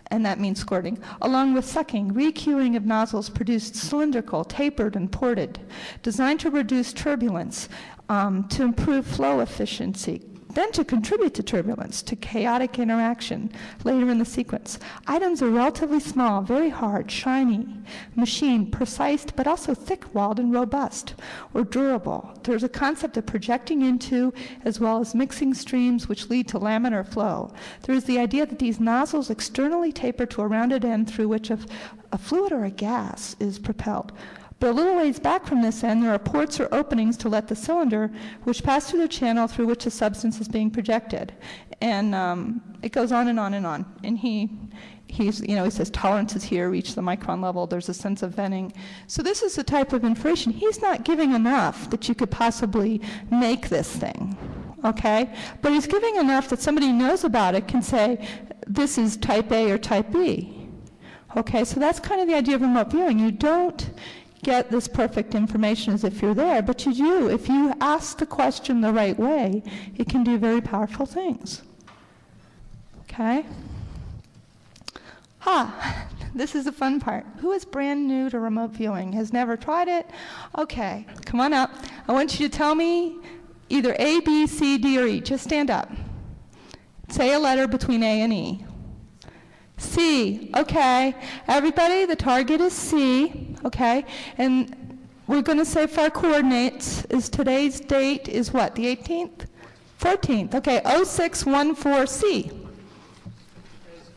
and that means squirting, along with sucking. Re-cueing of nozzles produced cylindrical, tapered, and ported, designed to reduce turbulence, to improve flow efficiency, then to contribute to turbulence, to chaotic interaction later in the sequence. Items are relatively small, very hard, shiny, machined, precise, but also thick-walled and robust, or durable. There's a concept of projecting into as well as mixing streams which lead to laminar flow. There is the idea that these nozzles externally taper to a rounded end through which a fluid or a gas is propelled. But a little ways back from this end, there are ports or openings to let the cylinder, which pass through the channel through which the substance is being projected. And it goes on and on and on. And he says tolerances here reach the micron level. There's a sense of venting. So this is the type of information. He's not giving enough that you could possibly make this thing, okay? But he's giving enough that somebody who knows about it can say, this is type A or type B. Okay, so that's kind of the idea of remote viewing. You don't get this perfect information as if you're there, but you do. If you ask the question the right way, it can do very powerful things. Okay? This is the fun part. Who is brand new to remote viewing, has never tried it? Okay, come on up. I want you to tell me either A, B, C, D, or E. Just stand up. Say a letter between A and E. C, okay. Everybody, the target is C, okay? And we're going to say for our coordinates, is today's date is what, the 18th? 14th, okay, 0614C.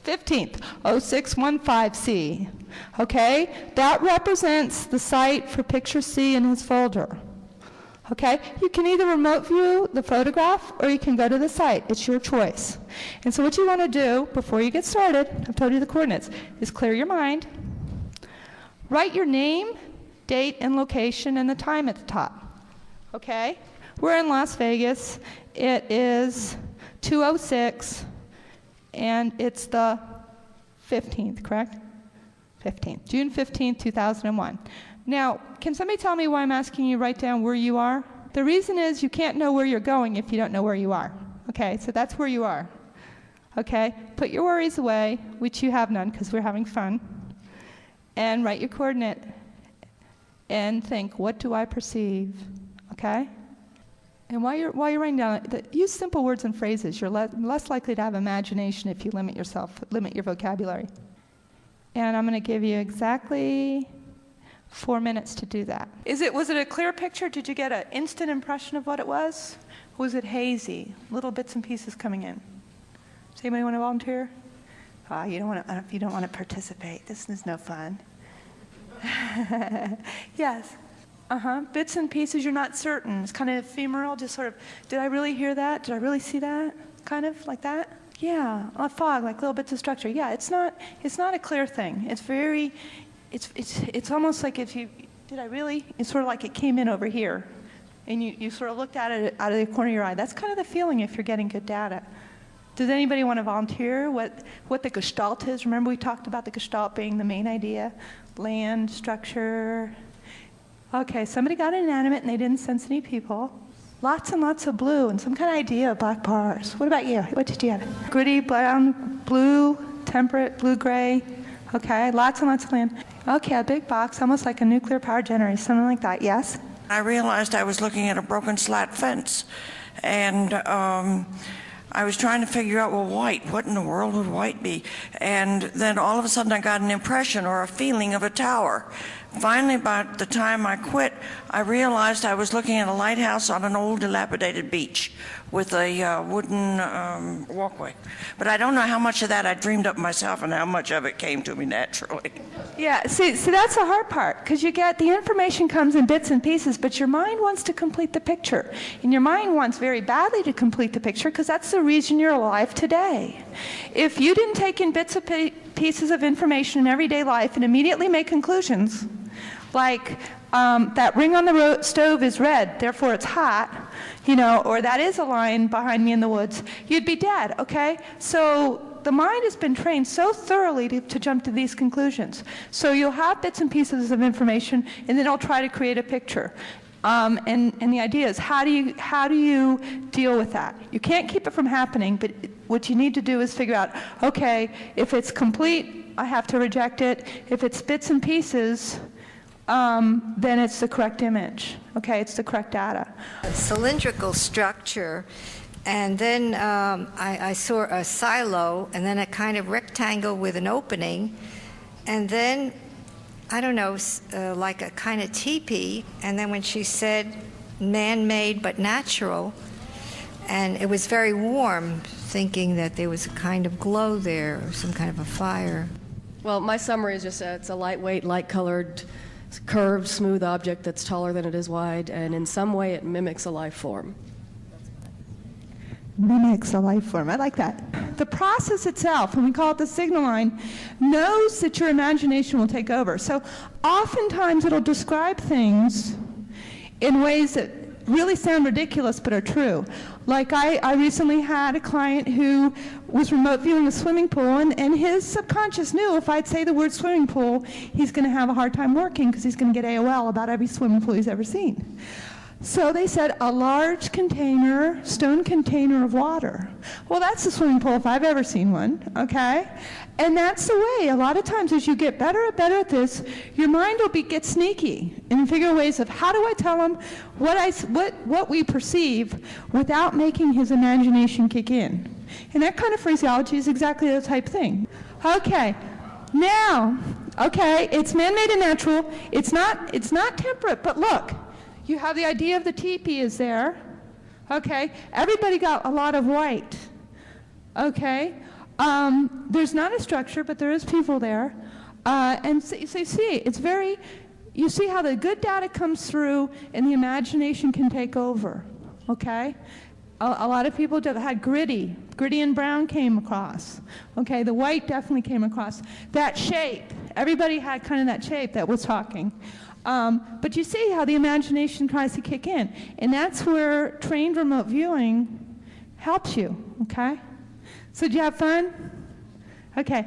15th, 0615C, okay? That represents the site for picture C in his folder. Okay, you can either remote view the photograph or you can go to the site. It's your choice. And so what you want to do before you get started, I've told you the coordinates, is clear your mind. Write your name, date, and location and the time at the top. Okay, we're in Las Vegas. It is 2:06 and it's the 15th, correct? 15th, June 15th, 2001. Now, can somebody tell me why I'm asking you to write down where you are? The reason is you can't know where you're going if you don't know where you are. Okay, so that's where you are. Okay, put your worries away, which you have none because we're having fun, and write your coordinate and think, what do I perceive? Okay? And while you're writing down, use simple words and phrases. You're less likely to have imagination if you limit your vocabulary. And I'm going to give you exactly 4 minutes to do that. Was it a clear picture? Did you get an instant impression of what it was? Was it hazy? Little bits and pieces coming in? Does anybody want to volunteer? You don't want to, if you don't want to participate. This is no fun. Yes. Bits and pieces, you're not certain. It's kind of ephemeral, just sort of, did I really hear that? Did I really see that? Kind of like that? Yeah, a fog, like little bits of structure. Yeah, it's not a clear thing. It's very, it's almost like did I really? It's sort of like it came in over here. and you sort of looked at it out of the corner of your eye. That's kind of the feeling if you're getting good data. Does anybody want to volunteer what the gestalt is? Remember we talked about the gestalt being the main idea? Land, structure. Okay, somebody got inanimate and they didn't sense any people. Lots and lots of blue and some kind of idea of black bars. What about you? What did you have? Gritty, brown, blue, temperate, blue-gray. Okay, lots and lots of land. Okay, a big box, almost like a nuclear power generator, something like that. Yes? I realized I was looking at a broken slat fence, and I was trying to figure out, well, white, what in the world would white be? And then all of a sudden I got an impression or a feeling of a tower. Finally, by the time I quit, I realized I was looking at a lighthouse on an old dilapidated beach with a wooden walkway. But I don't know how much of that I dreamed up myself and how much of it came to me naturally. Yeah, see that's the hard part, because you get the information comes in bits and pieces, but your mind wants to complete the picture. And your mind wants very badly to complete the picture because that's the reason you're alive today. If you didn't take in bits of pieces of information in everyday life and immediately make conclusions, like that ring on the stove is red, therefore it's hot, or that is a lion behind me in the woods, you'd be dead, okay? So the mind has been trained so thoroughly to jump to these conclusions. So you'll have bits and pieces of information, and then it'll try to create a picture. And the idea is, how do you deal with that? You can't keep it from happening, but what you need to do is figure out, okay, if it's complete, I have to reject it. If it's bits and pieces, then it's the correct image. Okay, it's the correct data. A cylindrical structure, and then I saw a silo, and then a kind of rectangle with an opening, and then I don't know, like a kind of teepee, and then when she said man-made but natural, and it was very warm, thinking that there was a kind of glow there, or some kind of a fire. Well, my summary is just it's a lightweight, light-colored, curved, smooth object that's taller than it is wide, and in some way it mimics a life form. Mimics a life form. I like that. The process itself, and we call it the signal line, knows that your imagination will take over. So oftentimes it'll describe things in ways that really sound ridiculous but are true. Like I recently had a client who was remote viewing a swimming pool, and his subconscious knew if I'd say the word swimming pool, he's going to have a hard time working because he's going to get AOL about every swimming pool he's ever seen. So they said, a large container, stone container of water. Well, that's a swimming pool if I've ever seen one, okay? And that's the way. A lot of times as you get better and better at this, your mind will get sneaky and figure ways of how do I tell him what we perceive without making his imagination kick in. And that kind of phraseology is exactly the type thing. Okay, now, okay, it's man-made and natural. It's not temperate, but look. You have the idea of the teepee is there, okay? Everybody got a lot of white, okay? There's not a structure, but there is people there. And so you see, it's very, you see how the good data comes through and the imagination can take over, okay? A lot of people had gritty and brown came across, okay? The white definitely came across. That shape, everybody had kind of that shape that was talking. But you see how the imagination tries to kick in. And that's where trained remote viewing helps you, okay? So did you have fun? Okay.